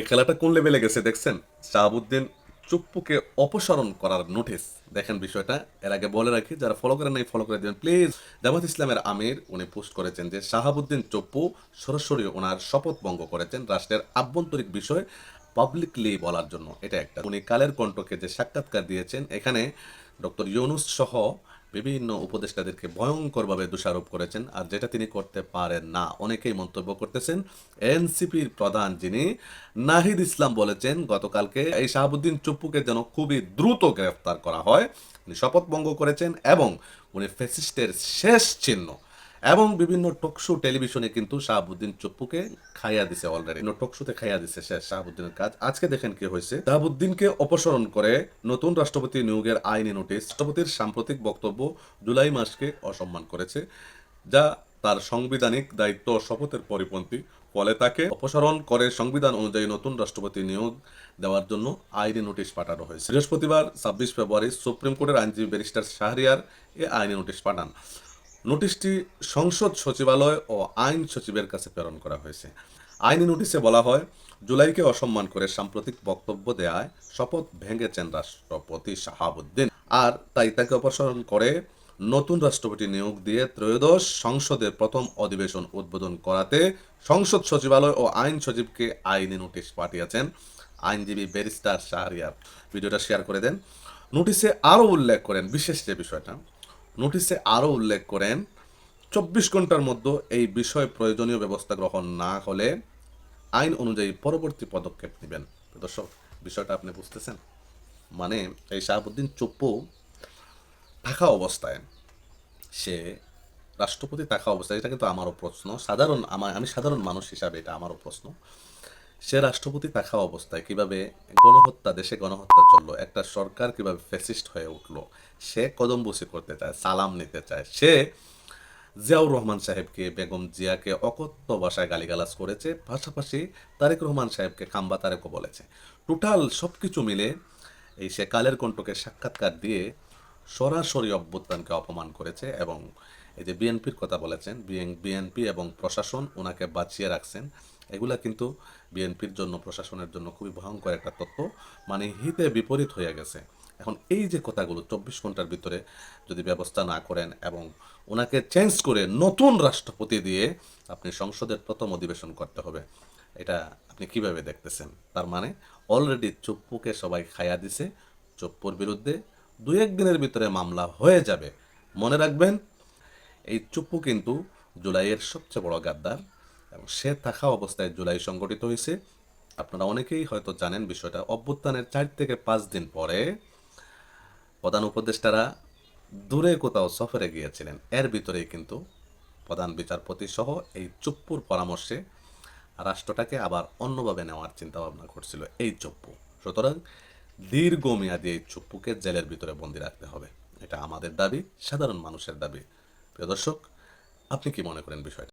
খেলাটা কোন লেভেলে গেছে দেখছেন? শাহাবুদ্দিন চুপ্পুকে অপসারণ করার নোটিশ। দেখেন বিষয়টা। এর আগে বলে রাখি, যারা ফলো করেন নাই ফলো করে দিবেন প্লিজ। জামাত ইসলামের আমির উনি পোস্ট করেছেন যে শাহাবুদ্দিন চুপ্পু সরাসরি ওনার শপথ ভঙ্গ করেছেন রাষ্ট্রের আভ্যন্তরিক বিষয় পাবলিকলি বলার জন্য। এটা একটা। উনি কালের কণ্ঠকে যে সাক্ষাৎকার দিয়েছেন, এখানে ডক্টর ইউনুস সহ বিভিন্ন উপদেষ্টাদেরকে ভয়ঙ্করভাবে দোষারোপ করেছেন, আর যেটা তিনি করতে পারেন না। অনেকেই মন্তব্য করতেছেন। এনসিপির প্রধান যিনি নাহিদ ইসলাম বলেছেন গতকালকে এই শাহাবুদ্দিন চুপ্পুকে যেন খুবই দ্রুত গ্রেফতার করা হয়। উনি শপথ ভঙ্গ করেছেন এবং উনি ফ্যাসিস্টের শেষ চিহ্ন। এবং বিভিন্ন টকশো টেলিভিশনে কিন্তু শাহাবুদ্দিন চুপ্পুকে খাইয়া দিছে অলরেডি। টকশোতে খাইয়া দিছে শেষ শাহাবুদ্দিনের কাজ। আজকে দেখেন কি হয়েছে। শাহাবুদ্দিনকে অপসারণ করে নতুন রাষ্ট্রপতি নিয়োগের আইনি নোটিশ। রাষ্ট্রপতির সাম্প্রতিক বক্তব্য জুলাই মাসকে অসম্মান করেছে, যা তার সাংবিধানিক দায়িত্ব ও শপথের পরিপন্থী। ফলে তাকে অপসারণ করে সংবিধান অনুযায়ী নতুন রাষ্ট্রপতি নিয়োগ দেওয়ার জন্য আইনি নোটিশ পাঠানো হয়েছে। বৃহস্পতিবার 26 ফেব্রুয়ারি সুপ্রিম কোর্টের আইনজীবী ব্যারিস্টার শাহরিয়ার এ আইনি নোটিশ পাঠান। নোটিশটি সংসদ সচিবালয় ও আইন সচিবের কাছে প্রেরণ করা হয়েছে। আইনি নোটিশে বলা হয়, জুলাইকে অসম্মান করে সাম্প্রতিক বক্তব্য দেয়ায় শপথ ভেঙেছেন রাষ্ট্রপতি শাহাবুদ্দিন, আর তাই তাকে অপসারণ করে নতুন রাষ্ট্রপতি নিয়োগ দিয়ে ত্রয়োদশ সংসদের প্রথম অধিবেশন উদ্বোধন করাতে সংসদ সচিবালয় ও আইন সচিবকে আইনি নোটিশ পাঠিয়েছেন আইনজীবী ব্যারিস্টার শাহরিয়ার। ভিডিওটা শেয়ার করে দেন। নোটিশে আরও উল্লেখ করেন, বিশেষ যে বিষয়টা, নোটিশে আরও উল্লেখ করেন 24 ঘন্টার মধ্যে এই বিষয়ে প্রয়োজনীয় ব্যবস্থা গ্রহণ না হলে আইন অনুযায়ী পরবর্তী পদক্ষেপ নেবেন। দর্শক, বিষয়টা আপনি বুঝতেছেন? মানে এই শাহাবুদ্দিন চুপ্পু থাকা অবস্থায়, সে রাষ্ট্রপতি থাকা অবস্থায়, এটা কিন্তু আমারও প্রশ্ন, আমি সাধারণ মানুষ হিসাবে এটা আমারও প্রশ্ন। সে রাষ্ট্রপতি থাকা অবস্থায় কিভাবে দেশে গণহত্যা চললো, একটা সরকার কিভাবে ফ্যাসিস্ট হয়ে উঠলো, সে কদমবুসি করতে চায়, সালাম নিতে চায়, সে জিয়াউর রহমান সাহেবকে, বেগম জিয়াকে অকথ্য ভাষায় গালিগালাজ করেছে, পাশাপাশি তারেক রহমান সাহেবকে খাম্বা তারেকও বলেছে। টোটাল সব কিছু মিলে এই সে কালের কণ্ঠকে সাক্ষাৎকার দিয়ে সরাসরি অভ্যুত্থানকে অপমান করেছে। এবং এই যে বিএনপির কথা বলেছেন, বিএনপি এবং প্রশাসন ওনাকে বাঁচিয়ে রাখছেন, এগুলা কিন্তু বিএনপির জন্য, প্রশাসনের জন্য খুবই ভয়ঙ্কর একটা তথ্য। মানে হিতে বিপরীত হয়ে গেছে। এখন এই যে কথাগুলো 24 ঘন্টার ভিতরে যদি ব্যবস্থা না করেন এবং ওনাকে চেঞ্জ করে নতুন রাষ্ট্রপতি দিয়ে আপনি সংসদের প্রথম অধিবেশন করতে হবে, এটা আপনি কিভাবে দেখতেছেন? তার মানে অলরেডি চুপ্পুকে সবাই খাইয়া দিছে। চুপ্পুর বিরুদ্ধে 2-1 দিনের ভিতরে মামলা হয়ে যাবে। মনে রাখবেন, এই চুপ্পু কিন্তু জুলাইয়ের সবচেয়ে বড় গাদ্দার, এবং সে থাকা অবস্থায় জুলাই সংগঠিত হয়েছে। আপনারা অনেকেই হয়তো জানেন বিষয়টা। অভ্যুত্থানের 4 থেকে 5 দিন পরে প্রধান উপদেষ্টারা দূরে কোথাও সফরে গিয়েছিলেন। এর ভিতরেই কিন্তু প্রধান বিচারপতি সহ এই চুপ্পুর পরামর্শে রাষ্ট্রটাকে আবার অন্যভাবে নেওয়ার চিন্তা ভাবনা করছিল এই চুপ্পু। সুতরাং দীর্ঘমেয়াদী এই চুপ্পুকে জেলের ভিতরে বন্দি রাখতে হবে। এটা আমাদের দাবি, সাধারণ মানুষের দাবি। প্রিয় দর্শক, আপনি কি মনে করেন বিষয়টা?